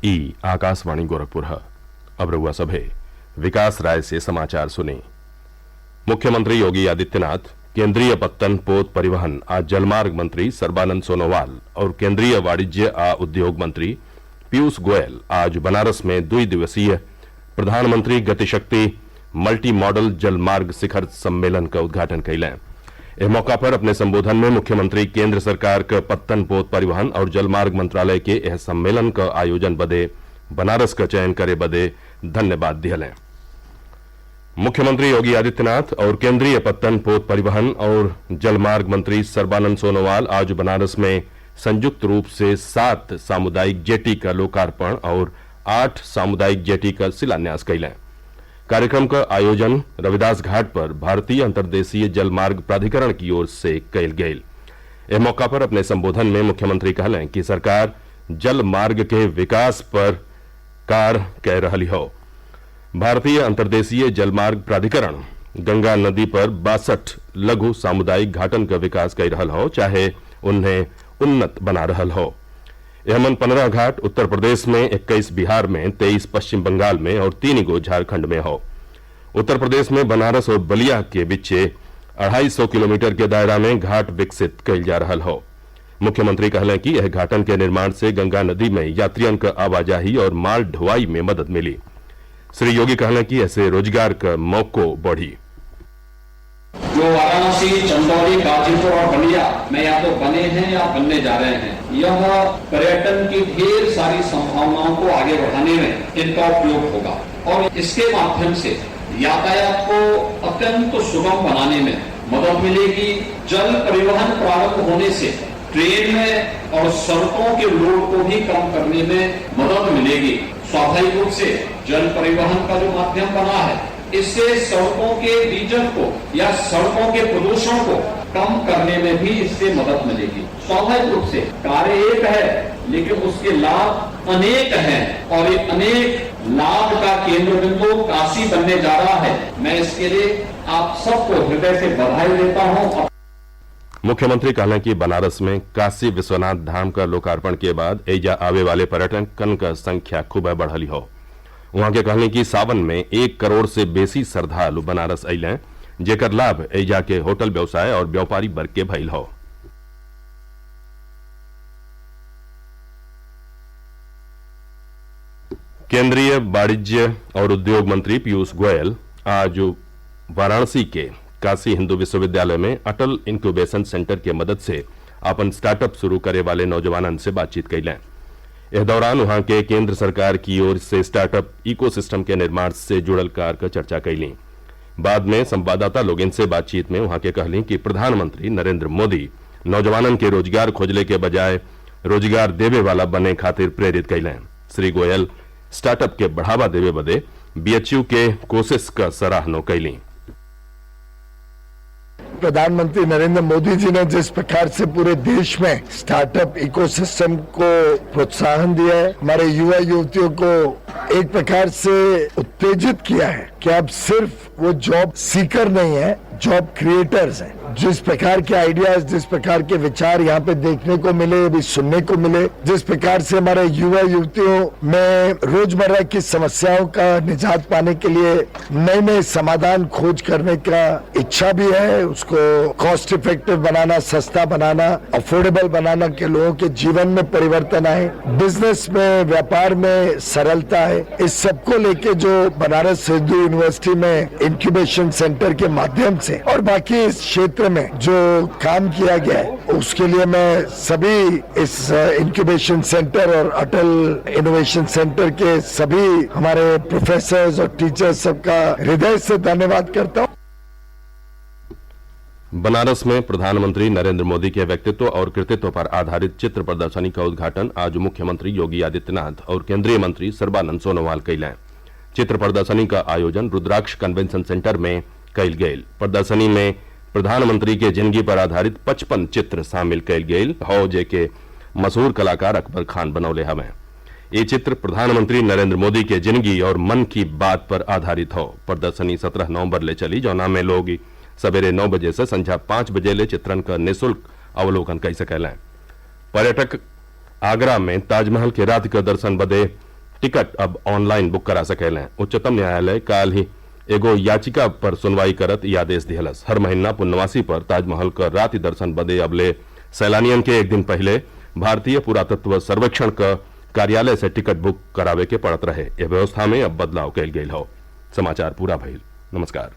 ई आकाशवाणी गोरखपुर है। अब रउआ सभे विकास राय से समाचार सुने। मुख्यमंत्री योगी आदित्यनाथ, केंद्रीय पत्तन पोत परिवहन आज जलमार्ग मंत्री सर्बानंद सोनोवाल और केंद्रीय वाणिज्य आ उद्योग मंत्री पीयूष गोयल आज बनारस में 2 दिवसीय प्रधानमंत्री गतिशक्ति मल्टी मॉडल जलमार्ग शिखर सम्मेलन का उद्घाटन कैलें। इस मौका पर अपने संबोधन में मुख्यमंत्री केंद्र सरकार के पत्तन पोत परिवहन और जलमार्ग मंत्रालय के यह सम्मेलन का आयोजन बदे बनारस का चयन करे बदे धन्यवाद दिले। मुख्यमंत्री योगी आदित्यनाथ और केंद्रीय पत्तन पोत परिवहन और जलमार्ग मंत्री सर्बानंद सोनोवाल आज बनारस में संयुक्त रूप से 7 सामुदायिक जेटी का लोकार्पण और 8 सामुदायिक जेटी का शिलान्यास कैलें। कार्यक्रम का आयोजन रविदास घाट पर भारतीय अंतर्देशीय जलमार्ग प्राधिकरण की ओर से कैल गये। इस मौका पर अपने संबोधन में मुख्यमंत्री कहलें कि सरकार जल मार्ग के विकास पर कार्य कर रही हो। भारतीय अंतर्देशीय जलमार्ग प्राधिकरण गंगा नदी पर 62 लघु सामुदायिक घाटन का विकास कर रहा हो, चाहे उन्हें उन्नत बना रहा हो। एमन 15 घाट उत्तर प्रदेश में, 21 बिहार में, 23 पश्चिम बंगाल में और 3 गो झारखंड में हो। उत्तर प्रदेश में बनारस और बलिया के बीचे 250 किलोमीटर के दायरा में घाट विकसित कैल जा रहा हो। मुख्यमंत्री कहलें कि यह घाटन के निर्माण से गंगा नदी में यात्रियन का आवाजाही और माल ढुलाई में मदद मिली। श्री योगी कहलें कि ऐसे रोजगार का मौको बढ़ी। जो वाराणसी, चंदौली, गाजीपुर और बलिया में या तो बने हैं या बनने जा रहे हैं, यह पर्यटन की ढेर सारी संभावनाओं को आगे बढ़ाने में इनका उपयोग होगा और इसके माध्यम से यातायात को अत्यंत सुगम बनाने में मदद मिलेगी। जल परिवहन प्रारंभ होने से ट्रेन में और सड़कों के लोड को भी कम करने में मदद मिलेगी। स्वाभाविक रूप से जल परिवहन का जो माध्यम बना है, इससे सड़कों के डीजल को या सड़कों के प्रदूषण को कम करने में भी इससे मदद मिलेगी। स्वाभाविक रूप से कार्य एक है, लेकिन उसके लाभ अनेक हैं और ये अनेक लाभ का केंद्र बिंदु काशी बनने जा रहा है। मैं इसके लिए आप सबको हृदय से बधाई देता हूँ। मुख्यमंत्री कहलें कि बनारस में काशी विश्वनाथ धाम का लोकार्पण के बाद एजा आवे वाले पर्यटकन का संख्या खूब बढ़ली हो। वहां के कहने की सावन में 1 करोड़ से बेसी श्रद्धालु बनारस अइलें, जेकर लाभ एजा के होटल व्यवसाय और व्यापारी वर्ग के भइल हो। केंद्रीय वाणिज्य और उद्योग मंत्री पीयूष गोयल आज वाराणसी के काशी हिंदू विश्वविद्यालय में अटल इंक्यूबेशन सेंटर के मदद से अपन स्टार्टअप शुरू करे वाले नौजवानन से बातचीत कैलें। इस दौरान वहां के केंद्र सरकार की ओर से स्टार्टअप इकोसिस्टम के निर्माण से जुड़ल कार्य का चर्चा कैली। बाद में संवाददाता लोगन से बातचीत में वहां के कहली कि प्रधानमंत्री नरेंद्र मोदी नौजवानन के रोजगार खोजले के बजाय रोजगार देवे वाला बने खातिर प्रेरित कैलें। श्री गोयल स्टार्टअप के बढ़ावा देवे बदे बीएचयू के कोशिश का सराहना कैली। प्रधानमंत्री नरेंद्र मोदी जी ने जिस प्रकार से पूरे देश में स्टार्टअप इकोसिस्टम को प्रोत्साहन दिया है, हमारे युवा युवतियों को एक प्रकार से उत्तेजित किया है कि अब सिर्फ वो जॉब सीकर नहीं है, जॉब क्रिएटर्स हैं। जिस प्रकार के आइडियाज, जिस प्रकार के विचार यहाँ पे देखने को मिले, अभी सुनने को मिले, जिस प्रकार से हमारे युवा युवतियों में रोजमर्रा की समस्याओं का निजात पाने के लिए नए नए समाधान खोज करने का इच्छा भी है, उसको कॉस्ट इफेक्टिव बनाना, सस्ता बनाना, अफोर्डेबल बनाना के लोगों के जीवन में परिवर्तन आए, बिजनेस में, व्यापार में सरलता है, इस सबको लेके जो बनारस हिंदू यूनिवर्सिटी में इंक्यूबेशन सेंटर के माध्यम से और बाकी इस क्षेत्र में जो काम किया गया है, उसके लिए मैं सभी इस इंक्यूबेशन सेंटर और अटल इनोवेशन सेंटर के सभी हमारे प्रोफेसर्स और टीचर्स सबका हृदय से धन्यवाद करता हूं। बनारस में प्रधानमंत्री नरेंद्र मोदी के व्यक्तित्व और कृतित्व पर आधारित चित्र प्रदर्शनी का उद्घाटन आज मुख्यमंत्री योगी आदित्यनाथ और केंद्रीय मंत्री सर्बानंद सोनोवाल कैलें। चित्र प्रदर्शनी का आयोजन रुद्राक्ष कन्वेंशन सेंटर में कैल गये। प्रदर्शनी में प्रधानमंत्री के जिंदगी पर आधारित 55 चित्र शामिल कैल गये हो, जेके मशहूर कलाकार अकबर खान बनौले हमें। ये चित्र प्रधानमंत्री नरेंद्र मोदी के जिंदगी और मन की बात पर आधारित हो। प्रदर्शनी 17 नवंबर ले चली, जौना में लोग सवेरे 9 बजे से संध्या 5 बजे ले चित्रण का निःशुल्क अवलोकन कर सकेलें। पर्यटक आगरा में ताजमहल के रात का दर्शन बदे टिकट अब ऑनलाइन बुक करा सकेलें। उच्चतम न्यायालय काल ही एगो याचिका पर सुनवाई करत यह आदेश दिहलस। हर महीना पुन्नवासी पर ताजमहल का राति दर्शन बदे अबले सैलानियन के एक दिन पहले भारतीय पुरातत्व सर्वेक्षण का कार्यालय से टिकट बुक करावे के पड़त रहे। यह व्यवस्था में अब बदलाव कैल गई हो। समाचार पूरा भइल। नमस्कार।